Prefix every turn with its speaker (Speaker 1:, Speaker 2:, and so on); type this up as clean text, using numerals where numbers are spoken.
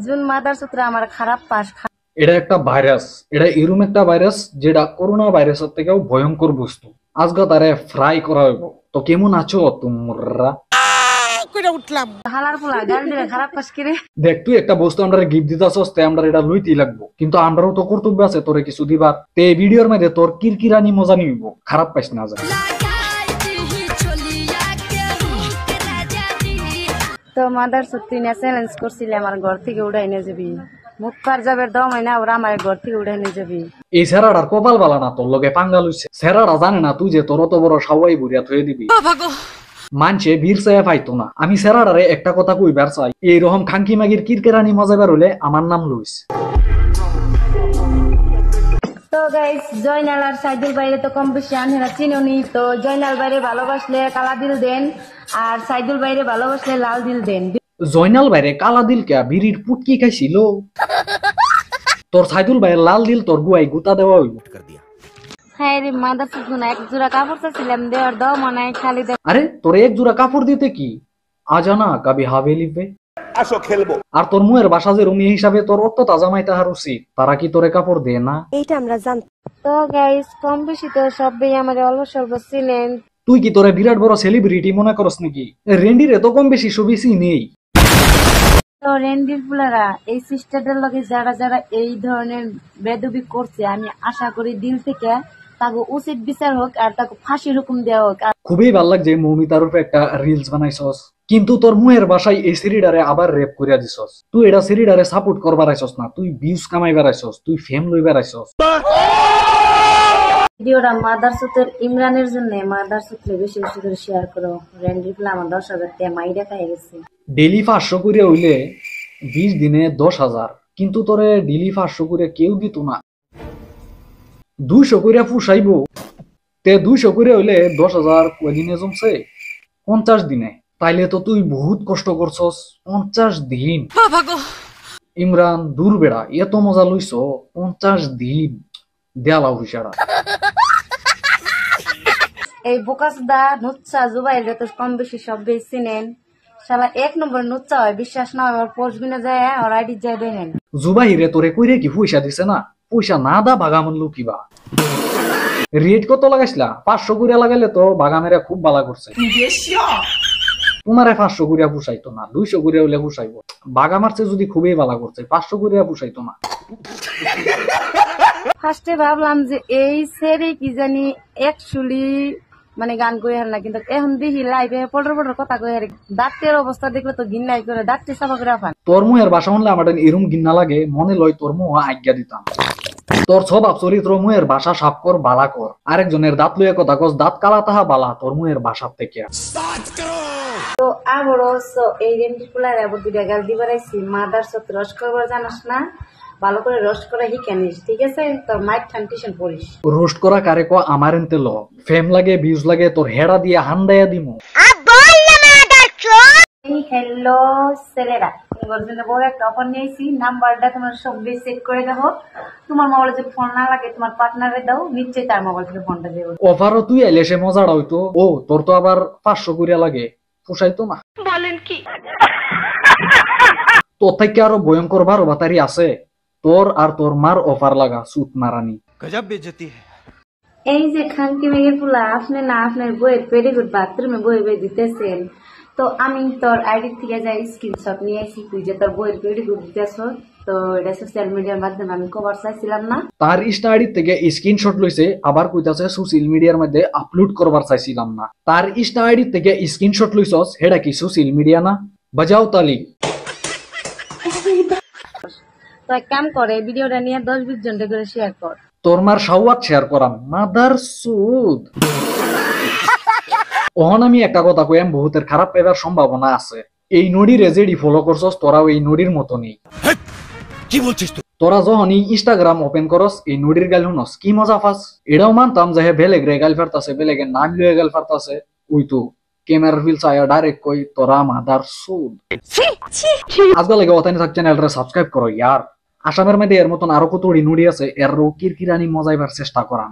Speaker 1: June mother সূত্রে আমার খারাপ পাস।
Speaker 2: এটা একটা ভাইরাস, এটা এরকম একটা ভাইরাস যেটা করোনা ভাইরাসের থেকেও ভয়ঙ্কর বস্তু। আজকে তারে ফ্রাই করা হইব। তো কেমন আছো তোমরা? দেখ তুই একটা বস্তু আমরা গিফট দিতেছস, তাই আমরা এটা লইতেই লাগবো, কিন্তু আমরাও তো কর্তব্য আছে তোরে কিছু দিবার। তে এই ভিডিওর মধ্যে তোর কিরকিরানি মজা নিব, খারাপ পাইস না যায়।
Speaker 1: তো মাদার সত্যি না চ্যালেঞ্জ করছিলে আমার ঘর থেকে উড়াই নিয়ে যাবি, মুখ পার যাবে দম হয় না ওরা আমার ঘর থেকে উড়াই নিয়ে যাবি।
Speaker 2: এই সেরাটার কপাল বালা না, তোর লগে পাঙ্গা লইছে। সেরাটা জানে না তুই যে তোর অত বড় সাওয়াই বুড়িয়া থয়ে দিবি। মানছে বীর চাইয়া পাইতো না। আমি সেরাটারে একটা কথা কইবার চাই, এইরকম খাঙ্কি মাগির কিরকেরানি মজাবার হলে আমার নাম লুইস।
Speaker 1: তো গাইস, জয়নাল আর সাইদুল বাইরে তো কম বেশি আনহেরা চিনোনি। তো জয়নাল বাইরে ভালোবাসলে কালা দিল দেন, আর সাইদুল বাইরে ভালোবাসলে লাল দিল দেন।
Speaker 2: জয়নাল বাইরে কালা দিল কে বিড়ির পুটকি খাইছিল? তোর সাইদুল বাইরে লাল দিল তোর গুয়াই গুতা দেওয়া হইব।
Speaker 1: হ্যাঁ রে মাদার সুন, এক জোড়া কাপড় চাচ্ছিলাম দেওয়ার দাও মনে খালি দে।
Speaker 2: আরে তোর এক জোড়া কাপড় দিতে কি আজানা কবি হাভেলি পে আসো খেলবো। আর তোর মুয়ের বাসা যে রুমি হিসাবে তোর অত তাজা মাই তাহার উচিত, তারা কি তোরে কাপড় দেয় না?
Speaker 1: এইটা আমরা জানতাম। তো গাইস, কম বেশি তো সবাই আমার অল্প স্বল্প চিনেন।
Speaker 2: তুই কি তোরে বিরাট বড় সেলিব্রিটি মনে করস নাকি? রেন্ডিরে তো কম বেশি সবিসি নেই।
Speaker 1: তো রেন্ডির ফুলারা এই সিস্টারদের লগে যারা যারা এই ধরনের বেদবি করছে, আমি আশা করি দিল থেকে তাকে উচিত বিচার হোক আর তাকে ফাঁসির হুকুম দেওয়া হোক।
Speaker 2: খুবই ভালো লাগছে মৌমিতার উপরে একটা রিলস বানাইছস, কিন্তু তোর মুয়ের বাসায় এই সিরিডারে আবার রেপ করিয়া দিছস। তুই এটা সিরিডারে সাপোর্ট করবার আইছস না, তুই ভিউজ কামাইবার আইছস, তুই ফেম লইবার আইছস।
Speaker 1: ভিডিওটা মাদার সুতের ইমরানের জন্য মাদার সুতরে বেশি বেশি করে শেয়ার করো। রেন্ডি ফুলা আমার 10,000 টাকা মাইরা খাই গেছে।
Speaker 2: ডেলি 500 করে হইলে 20 দিনে 10,000, কিন্তু তোরে ডেলি 500 করে কেউ দিত না। 200 করে ফুসাইবো, তে 200 করে হইলে 10,000 কয়দিনে জমছে? 50 দিনে। তাইলে তো তুই বহুত কষ্ট করছস 50 দিন। ইমরান দূর বেড়া, এত মজা লইছ 50 দিন দেয়ালা হুইসারা।
Speaker 1: এই বোকাসদা নুচ্ছা জুবাইল তো কম বেশি সব বেশি নেন। শালা 1 নম্বর নুচ্ছা হয়, বিশ্বাস না হয় পোস্ট বিনা যায় আর আইডি যায় দেখেন।
Speaker 2: জুবাইরে তোরে কইরে কি পয়সা দিছে না? পয়সা না দা বাগামন লুকিবা। রেট কত লাগাইছিলা? 500 করে লাগাইলে তো বাগামেরা খুব ভালো করছে। তোমারে 500 করে পুষাইতো না, 200 করে হইলে পুষাইবো। বাগা মারছে যদি খুবই ভালো করছে, 500 করে পুষাইতো না।
Speaker 1: ফার্স্টে ভাবলাম যে এই সেরি কি জানি একচুয়ালি মানে গান কই হার না, কিন্তু এখন দেখি লাইভে পড়র কথা কই হার। দাঁতের অবস্থা দেখলে তো ঘিন্নাই করে, দাঁতটি সাফা করে আফান।
Speaker 2: তোর মুহের বাসা শুনলে আমার এরম ঘিন্না লাগে, মনে লয় তোর মুহ আজ্ঞা দিতাম। তোর স্বভাব চরিত্র মুহের বাসা সাফ কর, বালা কর। আরেকজনের দাঁত লইয়া কথা কস, দাঁত কালা তাহা বালা তোর মুহের বাসার থেকে।
Speaker 1: তো আবারও এই রেন্ডি ফুলার আবার 2টা গাল দিবার আইছি। মাদার সত রস করবার জানাস না, ভালো করে রোস্ট করা শিখানিস, ঠিক আছে? তোর মাইক টিউশন পড়িস।
Speaker 2: রোস্ট করা কারে কো আমার এনতে ল, ফেম লাগে ভিউজ লাগে, তোর হেডা দিয়ে হান্দাইয়া দিমু।
Speaker 1: হ্যালো ছেলেরা, তোমার জন্য বড় একটা অফার নিয়েছি। নাম্বারটা তোমার সব সেট করে দেখো। তোমার মোবাইলে যদি ফোন না লাগে তোমার পার্টনারে দাও, নিশ্চয়ই তার মোবাইল থেকে ফোনটা দেবো।
Speaker 2: অফারও তুই আইলে সে মজাটা হইতো। ও তোর তো আবার 500 করিয়া লাগে, পোষাইতো না।
Speaker 1: বলেন কি?
Speaker 2: তোর থেকে আরো ভয়ঙ্কর বারো বাতারি আছে। তোর আর তোর মার অফার লাগা সুত মারানি। গজব বেজতি।
Speaker 1: এই যে খানকি মেঘে ফুলা, আপনি না আপনার বইয়ের পেডিগুড বাথরুমে বই বই দিতেছেন, তো আমি তোর আইডি থেকে যাই স্ক্রিনশট নিয়ে আসি, তুই যে তোর বইয়ের পেডিগুড দিতেছ। তো এটা সোশ্যাল মিডিয়ার মাধ্যমে আমি কভার চাইছিলাম না।
Speaker 2: তার ইনস্টা আইডি থেকে স্ক্রিনশট লইছে, আবার কইতাছে সোশ্যাল মিডিয়ার মধ্যে আপলোড করবার চাইছিলাম না। তার ইনস্টা আইডি থেকে স্ক্রিনশট লইছস, হেডা কি সোশ্যাল মিডিয়া না? বাজাও তালি।
Speaker 1: তো এক কাম করে ভিডিওটা নিয়ে 10-20 জনটা করে শেয়ার কর।
Speaker 2: তোর মার সাওয়াত শেয়ার করাম মাদার সুদ। ওহন আমি একটা কথা কইম, বহুতের খারাপ পাইবার সম্ভাবনা আছে। এই নড়িরে যেডি ফলো করছস তোরাও এই নড়ির মতো নেই। কি বলছিস তুই? তোরা যখনই ইনস্টাগ্রাম ওপেন করস এই নড়ির গাল হুনস, কি মজা পাস। এটাও মানতাম যে বেলেগ রে গাল ফারতাছে, বেলেগের নাম লইয়া গাল ফারতাছে, ওই তো ক্যামেরার ফিল চাইয়া ডাইরেক্ট কই তোরা মাদার সুদ। আজকাল লাগে ওতানি থাক, চ্যানেলটা সাবস্ক্রাইব করো ইয়ার। আসামের মধ্যে এর মতন আরো কত নুড়ি আছে, এর কিরকিরানি মজাইবার চেষ্টা করান।